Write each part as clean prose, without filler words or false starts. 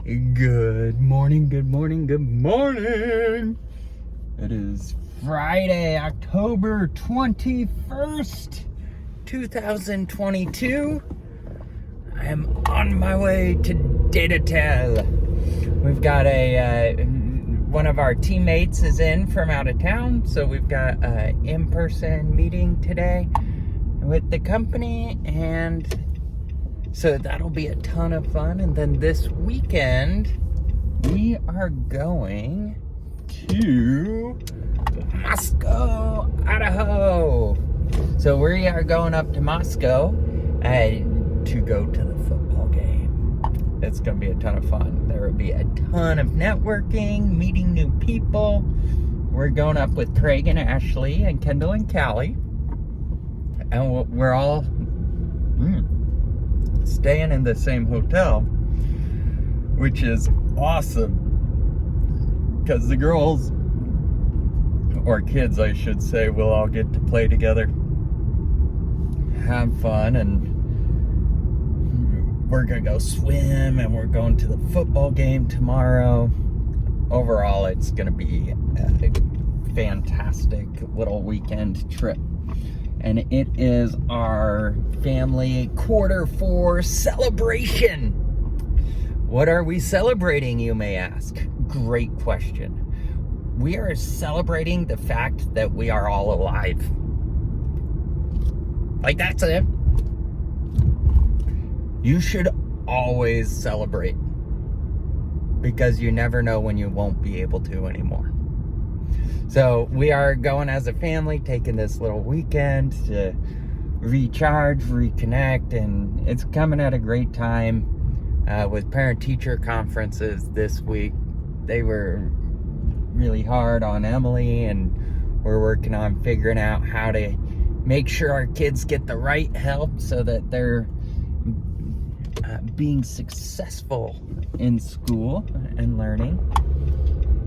Good morning, good morning, good morning. It is Friday, October 21st, 2022. I am on my way to Datatel. We've got one of our teammates is in from out of town, so we've got an in-person meeting today with the company, and so that'll be a ton of fun. And then this weekend, we are going to Moscow, Idaho. So we are going up to Moscow to go to the football game. It's going to be a ton of fun. There will be a ton of networking, meeting new people. We're going up with Craig and Ashley and Kendall and Callie. And we're all staying in the same hotel, which is awesome because the girls, or kids I should say, will all get to play together, have fun, and we're gonna go swim, and we're going to the football game tomorrow. Overall, it's gonna be a fantastic little weekend trip. And it is our family Q4 celebration. What are we celebrating, you may ask? Great question. We are celebrating the fact that we are all alive. Like, that's it. You should always celebrate, because you never know when you won't be able to anymore. So we are going as a family, taking this little weekend to recharge, reconnect, and it's coming at a great time with parent-teacher conferences this week. They were really hard on Emily, and we're working on figuring out how to make sure our kids get the right help so that they're being successful in school and learning.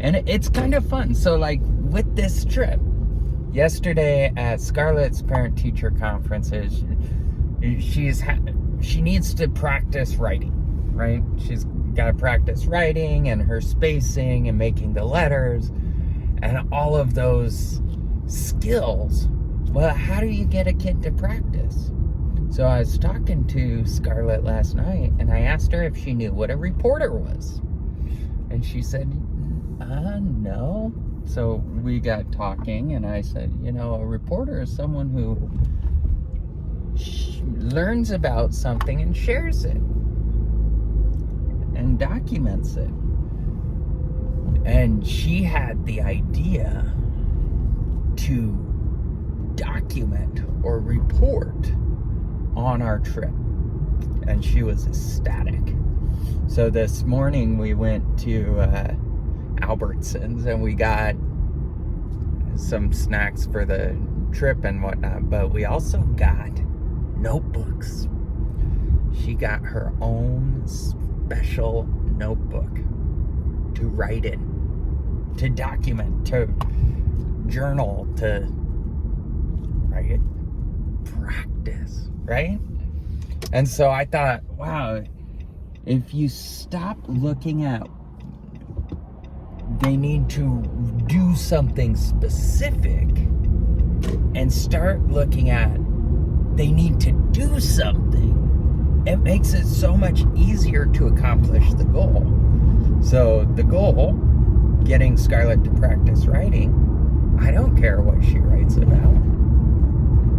And it's kind of fun. So, like, with this trip, yesterday at Scarlett's parent-teacher conferences, she needs to practice writing, right? She's got to practice writing and her spacing and making the letters and all of those skills. Well, how do you get a kid to practice? So I was talking to Scarlett last night, and I asked her if she knew what a reporter was. And she said, no. So we got talking, and I said, a reporter is someone who learns about something and shares it and documents it. And she had the idea to document or report on our trip, and she was ecstatic. So this morning we went to Albertsons, and we got some snacks for the trip and whatnot, but we also got notebooks. She got her own special notebook to write in, to document, to journal, to write it, practice, right? And so I thought, wow, if you stop looking at they need to do something specific and start looking at they need to do something, it makes it so much easier to accomplish the goal. So the goal, getting Scarlett to practice writing, I don't care what she writes about.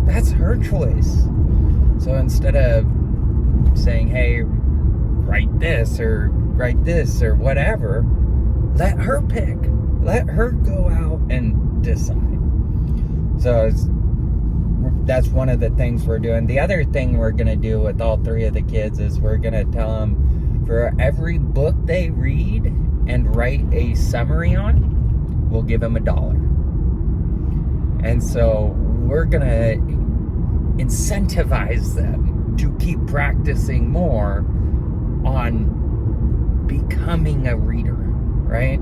That's her choice. So instead of saying, hey, write this or whatever, let her pick. Let her go out and decide. So that's one of the things we're doing. The other thing we're going to do with all three of the kids is we're going to tell them for every book they read and write a summary on, we'll give them $1. And so we're going to incentivize them to keep practicing more on becoming a reader, right?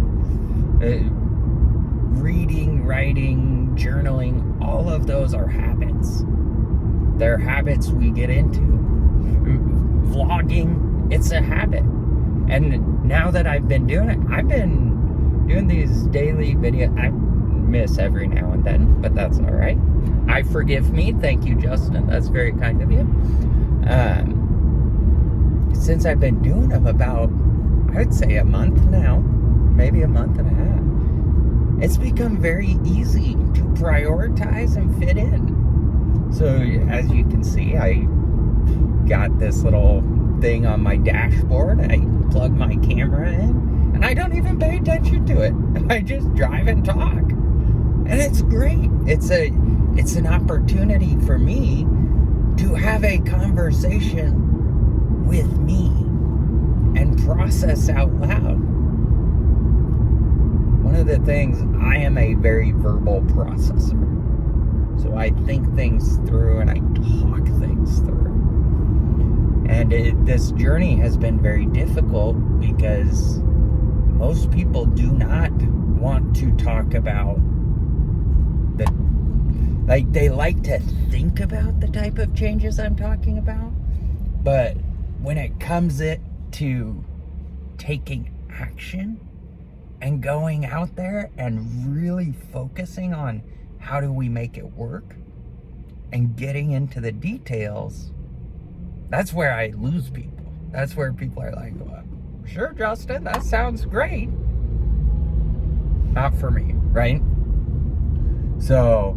Reading, writing, journaling, all of those are habits. They're habits we get into. Vlogging, it's a habit. And now that I've been doing it, I've been doing these daily videos. I miss every now and then, but that's all right. I forgive me. Thank you, Justin. That's very kind of you. Since I've been doing them about, I would say a month now, maybe a month and a half, it's become very easy to prioritize and fit in. So as you can see, I got this little thing on my dashboard. I plug my camera in, and I don't even pay attention to it. I just drive and talk. And it's great. It's an opportunity for me to have a conversation with me and process out loud. One of the things, I am a very verbal processor. So I think things through and I talk things through. And this journey has been very difficult because most people do not want to talk about they like to think about the type of changes I'm talking about, but when it comes to taking action and going out there and really focusing on how do we make it work and getting into the details, that's where I lose people. That's where people are like, well, sure, Justin, that sounds great. Not for me, right? So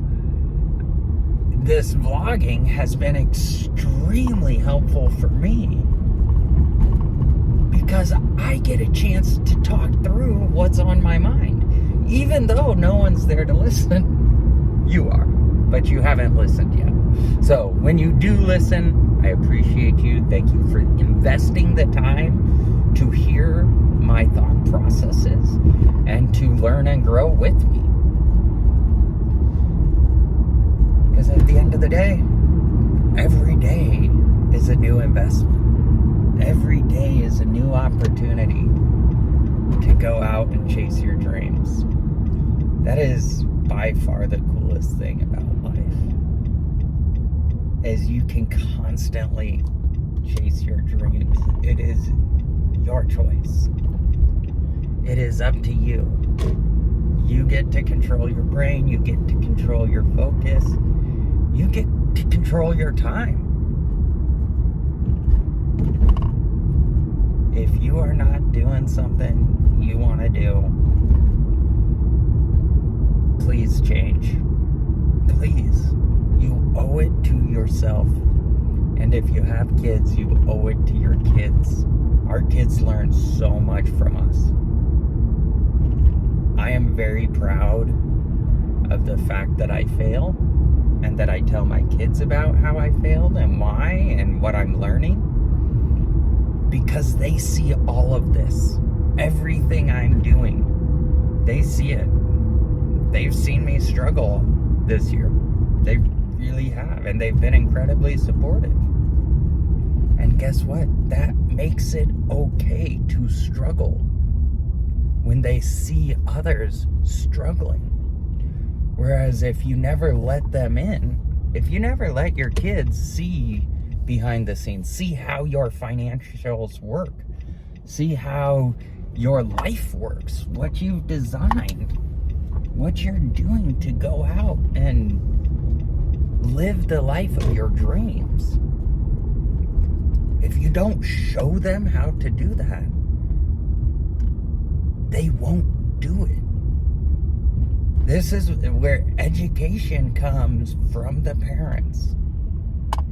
this vlogging has been extremely helpful for me because I get a chance to talk through what's on my mind. Even though no one's there to listen, you are, but you haven't listened yet. So when you do listen, I appreciate you. Thank you for investing the time to hear my thought processes and to learn and grow with me. Because at the end of the day, every day is a new investment. Every day is a new opportunity to go out and chase your dreams. That is by far the coolest thing about life, is you can constantly chase your dreams. It is your choice. It is up to you. You get to control your brain. You get to control your focus. You get to control your time. If you are not doing something you want to do, please change. Please. You owe it to yourself. And if you have kids, you owe it to your kids. Our kids learn so much from us. I am very proud of the fact that I fail and that I tell my kids about how I failed and why and what I'm learning, because they see all of this. Everything I'm doing, they see it. They've seen me struggle this year. They really have, and they've been incredibly supportive. And guess what? That makes it okay to struggle when they see others struggling. Whereas if you never let them in, if you never let your kids see behind the scenes, see how your financials work, see how your life works, what you've designed, what you're doing to go out and live the life of your dreams. If you don't show them how to do that, they won't do it. This is where education comes from the parents.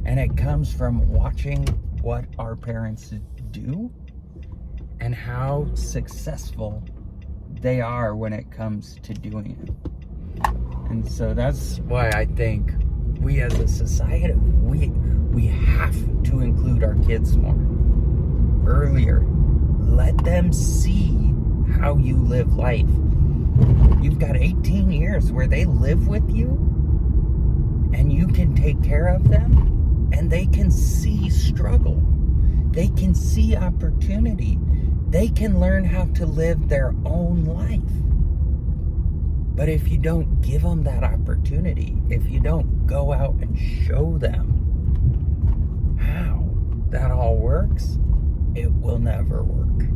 And it comes from watching what our parents do and how successful they are when it comes to doing it. And so that's why I think we as a society, we have to include our kids more earlier. Let them see how you live life. You've got 18 years where they live with you and you can take care of them, and they can see struggle. They can see opportunity. They can learn how to live their own life. But if you don't give them that opportunity, if you don't go out and show them how that all works, it will never work.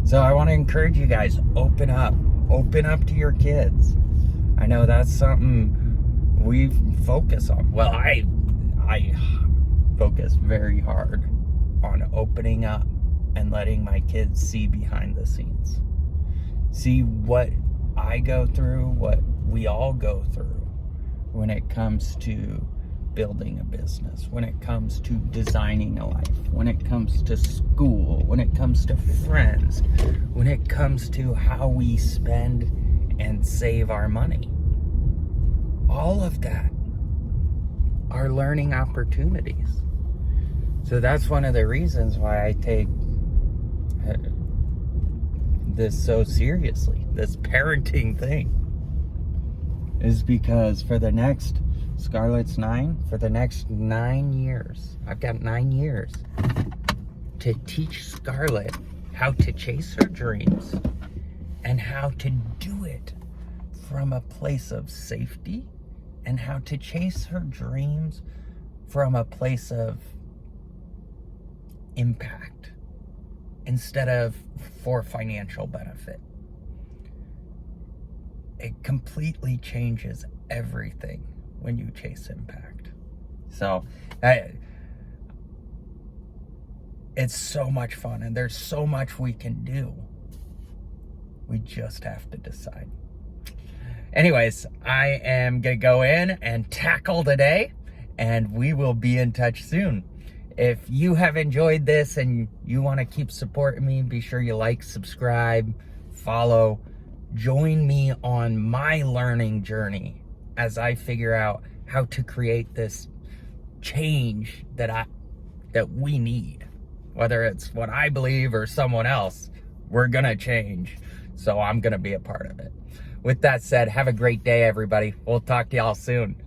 So I want to encourage you guys, open up to your kids. I know that's something we focus on. Well, I focus very hard on opening up and letting my kids see behind the scenes. See what I go through, what we all go through when it comes to building a business, when it comes to designing a life, when it comes to school, when it comes to friends, when it comes to how we spend and save our money. All of that are learning opportunities. So that's one of the reasons why I take this so seriously, this parenting thing, is because for the next, Scarlett's 9, for the next 9 years, I've got 9 years to teach Scarlett how to chase her dreams and how to do it from a place of safety, and how to chase her dreams from a place of impact instead of for financial benefit. It completely changes everything when you chase impact. So it's so much fun, and there's so much we can do. We just have to decide. Anyways, I am gonna go in and tackle today, and we will be in touch soon. If you have enjoyed this and you want to keep supporting me, be sure you like, subscribe, follow. Join me on my learning journey as I figure out how to create this change that we need. Whether it's what I believe or someone else, we're gonna change. So I'm gonna be a part of it. With that said, have a great day, everybody. We'll talk to y'all soon.